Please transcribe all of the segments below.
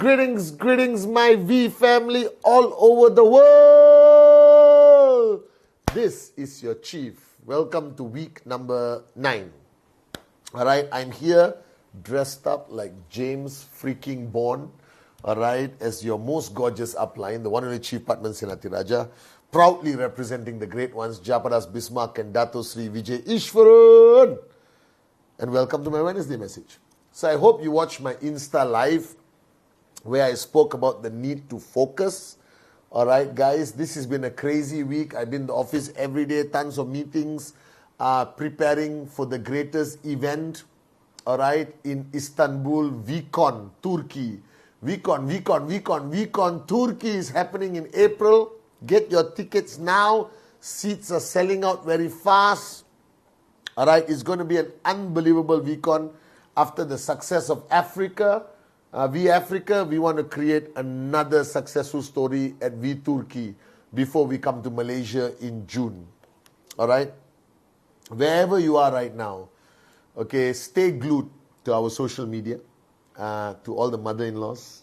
Greetings, my V family all over the world. This is your chief. Welcome to week number 9. All right, I'm here dressed up like James freaking Bond. All right, as your most gorgeous upline, the one and only Chief Pathman Senathirajah, proudly representing the great ones, Japadas Bismarck and Dato Sri Vijay Ishwaran. And welcome to my Wednesday message. So I hope you watched my Insta live where I spoke about the need to focus. All right, guys, this has been a crazy week. I've been in the office every day, tons of meetings, preparing for the greatest event, all right, in Istanbul, VCon, Turkey. VCon, Turkey is happening in April. Get your tickets now. Seats are selling out very fast. All right, it's going to be an unbelievable VCon after the success of Africa. Africa, we want to create another successful story at Turkey before we come to Malaysia in June. All right? Wherever you are right now, okay, stay glued to our social media, to all the mother-in-laws.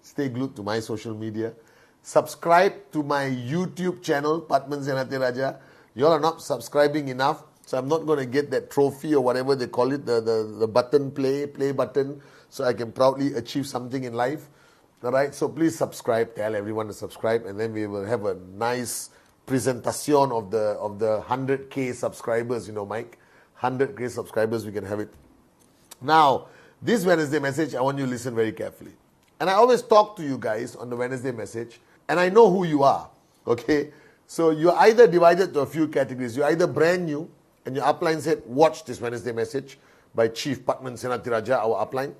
Stay glued to my social media. Subscribe to my YouTube channel, Pathman Senathirajah. You all are not subscribing enough, so I'm not going to get that trophy or whatever they call it, the button, play button, so I can proudly achieve something in life. All right, so please subscribe, tell everyone to subscribe, and then we will have a nice presentation of the 100K subscribers, Mike. 100K subscribers, we can have it. Now, this Wednesday message, I want you to listen very carefully. And I always talk to you guys on the Wednesday message, and I know who you are, okay? So you're either divided to a few categories. You're either brand new, and your upline said, watch this Wednesday message by Chief Pathman Senathirajah, our upline.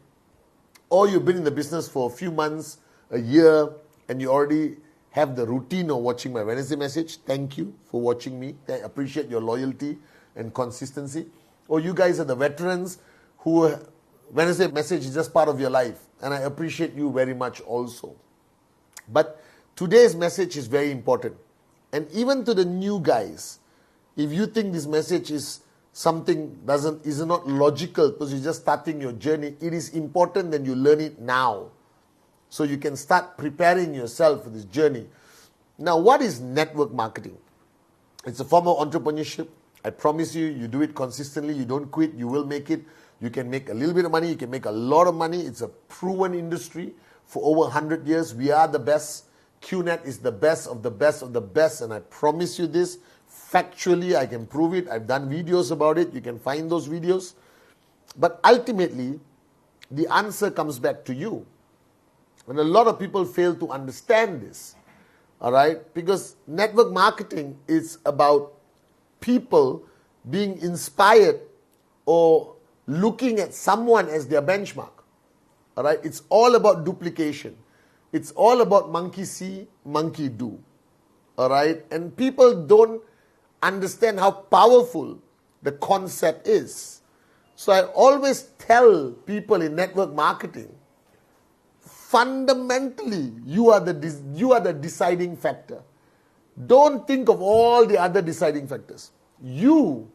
Or you've been in the business for a few months, a year, and you already have the routine of watching my Wednesday message. Thank you for watching me. I appreciate your loyalty and consistency. Or you guys are the veterans who Wednesday message is just part of your life. And I appreciate you very much also. But today's message is very important. And even to the new guys, if you think this message is something is not logical because you're just starting your journey, it is important that you learn it now. So you can start preparing yourself for this journey. Now, what is network marketing? It's a form of entrepreneurship. I promise you, you do it consistently, you don't quit, you will make it. You can make a little bit of money, you can make a lot of money. It's a proven industry for over 100 years. We are the best. QNET is the best of the best of the best, and I promise you this. Factually, I can prove it. I've done videos about it. You can find those videos. But ultimately, the answer comes back to you. And a lot of people fail to understand this. All right? Because network marketing is about people being inspired or looking at someone as their benchmark. All right? It's all about duplication. It's all about monkey see, monkey do. All right? And people don't understand how powerful the concept is. So I always tell people in network marketing, fundamentally, you are the deciding factor. Don't think of all the other deciding factors. You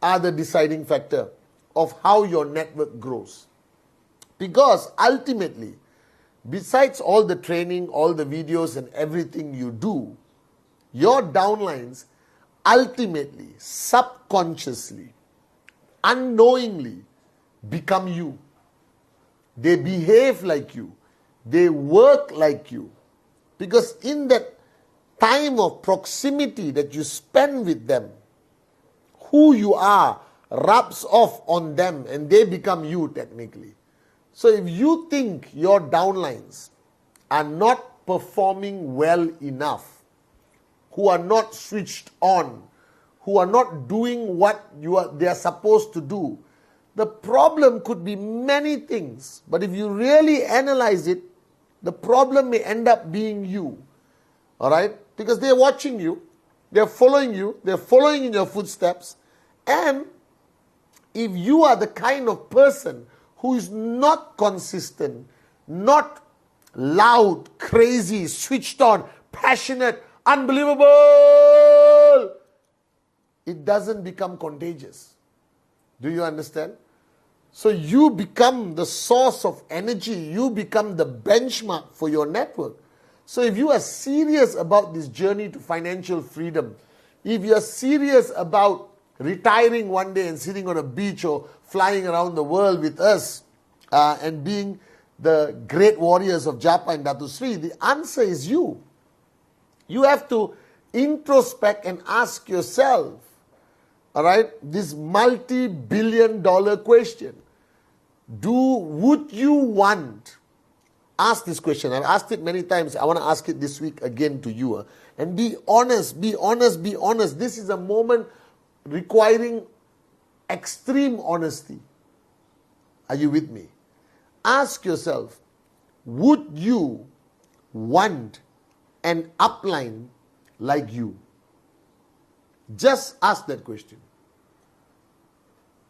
are the deciding factor of how your network grows. Because ultimately, besides all the training, all the videos and everything you do, your downlines ultimately, subconsciously, unknowingly become you. They behave like you. They work like you. Because in that time of proximity that you spend with them, who you are rubs off on them and they become you technically. So if you think your downlines are not performing well enough, who are not switched on, who are not doing what they are supposed to do, the problem could be many things. But if you really analyze it, the problem may end up being you. All right? Because they're watching you, they're following in your footsteps. And if you are the kind of person who is not consistent, not loud, crazy, switched on, passionate, unbelievable, it doesn't become contagious. Do you understand? So you become the source of energy. You become the benchmark for your network. So if you are serious about this journey to financial freedom, if you are serious about retiring one day and sitting on a beach or flying around the world with us and being the great warriors of Japa and Datu Sri, the answer is you. You have to introspect and ask yourself, all right, this multi-billion-dollar question. Would you want, ask this question. I've asked it many times. I want to ask it this week again to you. And be honest, be honest, be honest. This is a moment requiring extreme honesty. Are you with me? Ask yourself, would you want an upline like you? Just ask that question.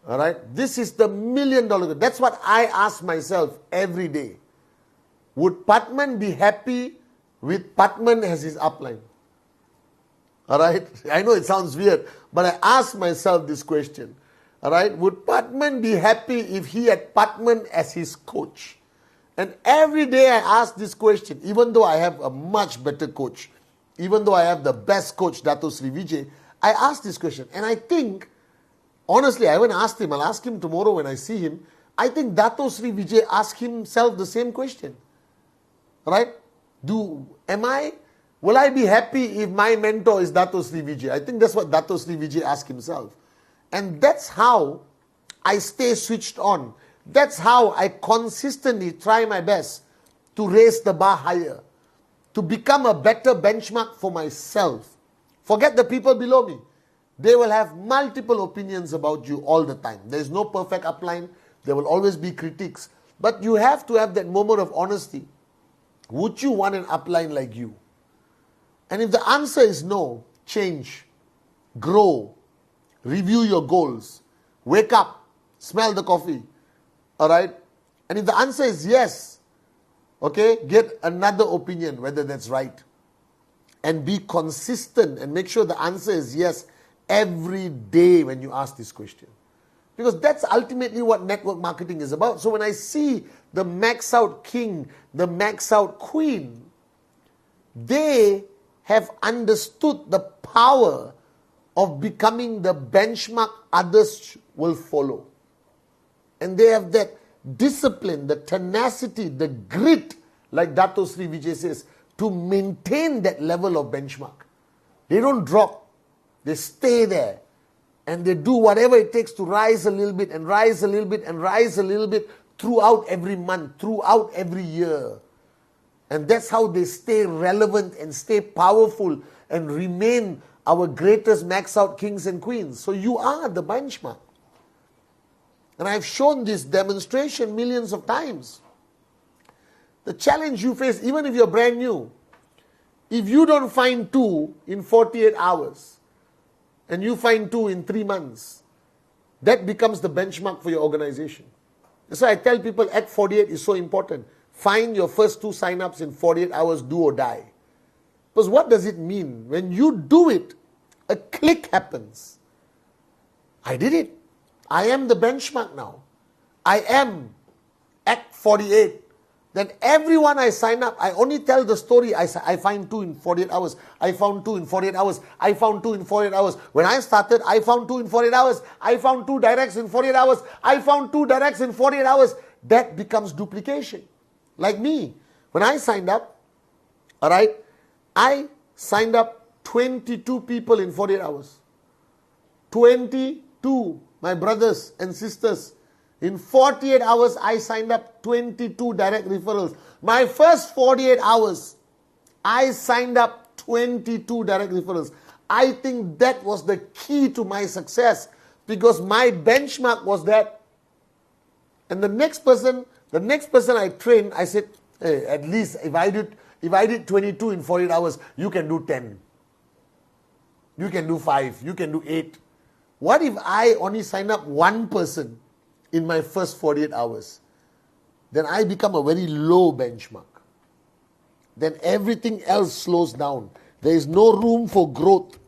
All right? This is the $1 million question. That's what I ask myself every day. Would Pathman be happy with Pathman as his upline? All right? I know it sounds weird, but I ask myself this question. All right? Would Pathman be happy if he had Pathman as his coach? And every day I ask this question, even though I have a much better coach, even though I have the best coach, Dato Sri Vijay, I ask this question. And I think, honestly, I haven't asked him. I'll ask him tomorrow when I see him. I think Dato Sri Vijay asked himself the same question. Right? Will I be happy if my mentor is Dato Sri Vijay? I think that's what Dato Sri Vijay asked himself. And that's how I stay switched on. That's how I consistently try my best to raise the bar higher, to become a better benchmark for myself. Forget the people below me. They will have multiple opinions about you all the time. There is no perfect upline. There will always be critiques. But you have to have that moment of honesty. Would you want an upline like you? And if the answer is no, change, grow, review your goals, wake up, smell the coffee, all right? And if the answer is yes, okay, get another opinion, whether that's right. And be consistent and make sure the answer is yes every day when you ask this question. Because that's ultimately what network marketing is about. So when I see the max out king, the max out queen, they have understood the power of becoming the benchmark others will follow. And they have that discipline, the tenacity, the grit, like Dato Sri Vijay says, to maintain that level of benchmark. They don't drop. They stay there. And they do whatever it takes to rise a little bit and rise a little bit and rise a little bit throughout every month, throughout every year. And that's how they stay relevant and stay powerful and remain our greatest max out kings and queens. So you are the benchmark. And I've shown this demonstration millions of times. The challenge you face, even if you're brand new, if you don't find 2 in 48 hours, and you find 2 in 3 months, that becomes the benchmark for your organization. That's why I tell people Act 48 is so important. Find your first 2 sign-ups in 48 hours, do or die. Because what does it mean? When you do it, a click happens. I did it. I am the benchmark now. I am Act 48. Then everyone I sign up, I only tell the story. I find 2 in 48 hours. I found 2 in 48 hours. I found 2 in 48 hours. When I started, I found 2 in 48 hours. I found 2 directs in 48 hours. I found 2 directs in 48 hours. That becomes duplication. Like me. When I signed up, all right, I signed up 22 people in 48 hours. 22, my brothers and sisters. In 48 hours, I signed up 22 direct referrals. My first 48 hours, I signed up 22 direct referrals. I think that was the key to my success because my benchmark was that. And the next person I trained, I said, hey, at least if I did 22 in 48 hours, you can do 10. You can do 5. You can do 8. What if I only sign up 1 person in my first 48 hours? Then I become a very low benchmark. Then everything else slows down. There is no room for growth.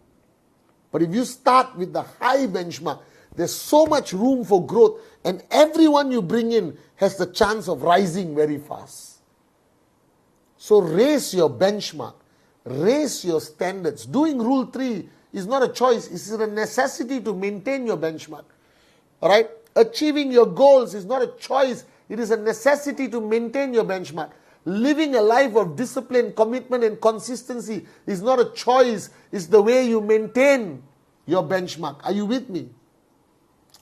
But if you start with the high benchmark, There's so much room for growth, and everyone you bring in has the chance of rising very fast. So raise your benchmark, raise your standards. Doing Rule 3 is not a choice, it's a necessity to maintain your benchmark. All right? Achieving your goals is not a choice, it is a necessity to maintain your benchmark. Living a life of discipline, commitment, and consistency is not a choice, it's the way you maintain your benchmark. Are you with me?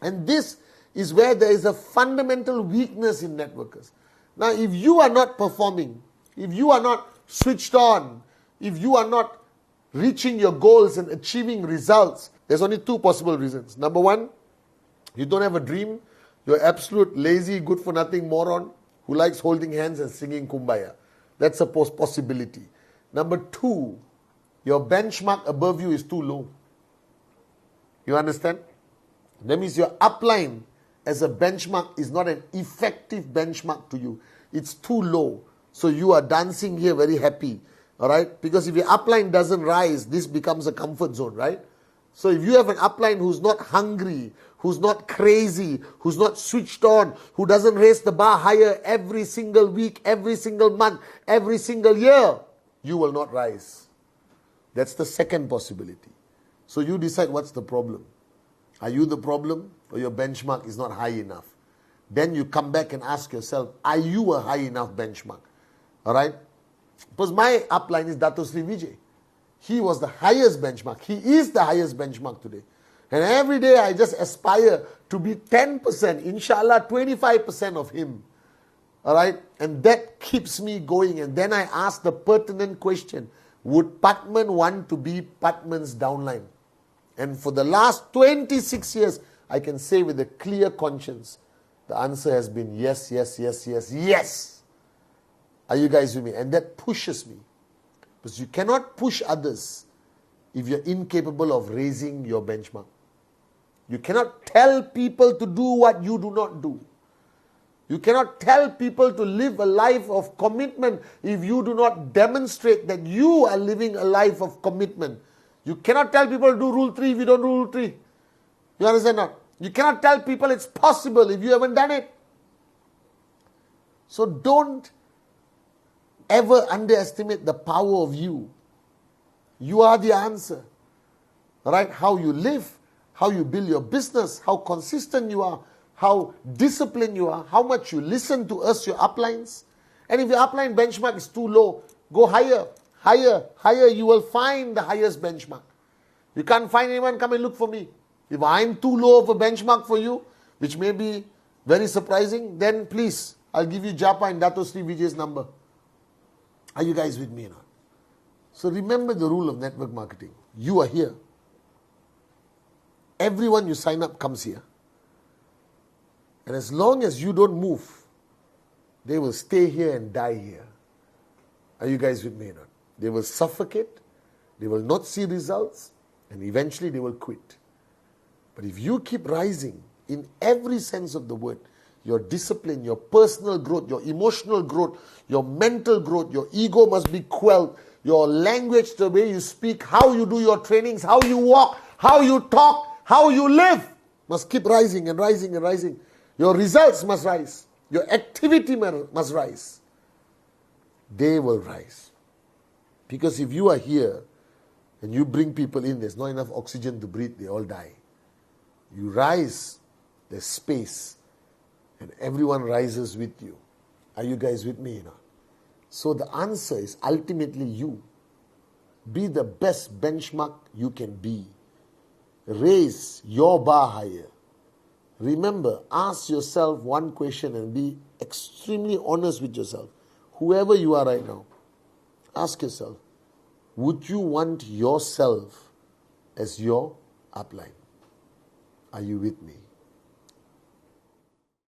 And this is where there is a fundamental weakness in networkers. Now, if you are not performing, if you are not switched on, if you are not reaching your goals and achieving results, there's only two possible reasons. Number one, you don't have a dream. You're absolute lazy, good-for-nothing moron who likes holding hands and singing Kumbaya. That's a possibility. Number two, your benchmark above you is too low. You understand? That means your upline as a benchmark is not an effective benchmark to you. It's too low. So you are dancing here very happy. All right? Because if your upline doesn't rise, this becomes a comfort zone, right? So if you have an upline who's not hungry, who's not crazy, who's not switched on, who doesn't raise the bar higher every single week, every single month, every single year, you will not rise. That's the second possibility. So you decide what's the problem. Are you the problem, or your benchmark is not high enough? Then you come back and ask yourself, are you a high enough benchmark? All right? Because my upline is Dato Sri Vijay. He was the highest benchmark. He is the highest benchmark today. And every day I just aspire to be 10%, inshallah 25% of him. All right? And that keeps me going. And then I ask the pertinent question, would Pathman want to be Pathman's downline? And for the last 26 years, I can say with a clear conscience, the answer has been yes, yes, yes, yes, yes. Are you guys with me? And that pushes me. Because you cannot push others if you're incapable of raising your benchmark. You cannot tell people to do what you do not do. You cannot tell people to live a life of commitment if you do not demonstrate that you are living a life of commitment. You cannot tell people to do Rule 3 if you don't do Rule 3. You understand not? You cannot tell people it's possible if you haven't done it. So don't ever underestimate the power of you. You are the answer. Right? How you live, how you build your business, how consistent you are, how disciplined you are, how much you listen to us, your uplines. And if your upline benchmark is too low, go higher, higher, higher. You will find the highest benchmark. You can't find anyone, come and look for me. If I'm too low of a benchmark for you, which may be very surprising, then please, I'll give you Japa and Dato Sri Vijay's number. Are you guys with me or not? So remember the rule of network marketing. You are here. Everyone you sign up comes here. And as long as you don't move, they will stay here and die here. Are you guys with me or not? They will suffocate, they will not see results, and eventually they will quit. But if you keep rising in every sense of the word, your discipline, your personal growth, your emotional growth, your mental growth, your ego must be quelled, your language, the way you speak, how you do your trainings, how you walk, how you talk, how you live, must keep rising and rising and rising. Your results must rise. Your activity must rise. They will rise. Because if you are here and you bring people in, there's not enough oxygen to breathe, they all die. You rise, there's space, and everyone rises with you. Are you guys with me now? So the answer is ultimately you. Be the best benchmark you can be. Raise your bar higher. Remember, ask yourself one question and be extremely honest with yourself. Whoever you are right now, ask yourself, would you want yourself as your upline? Are you with me?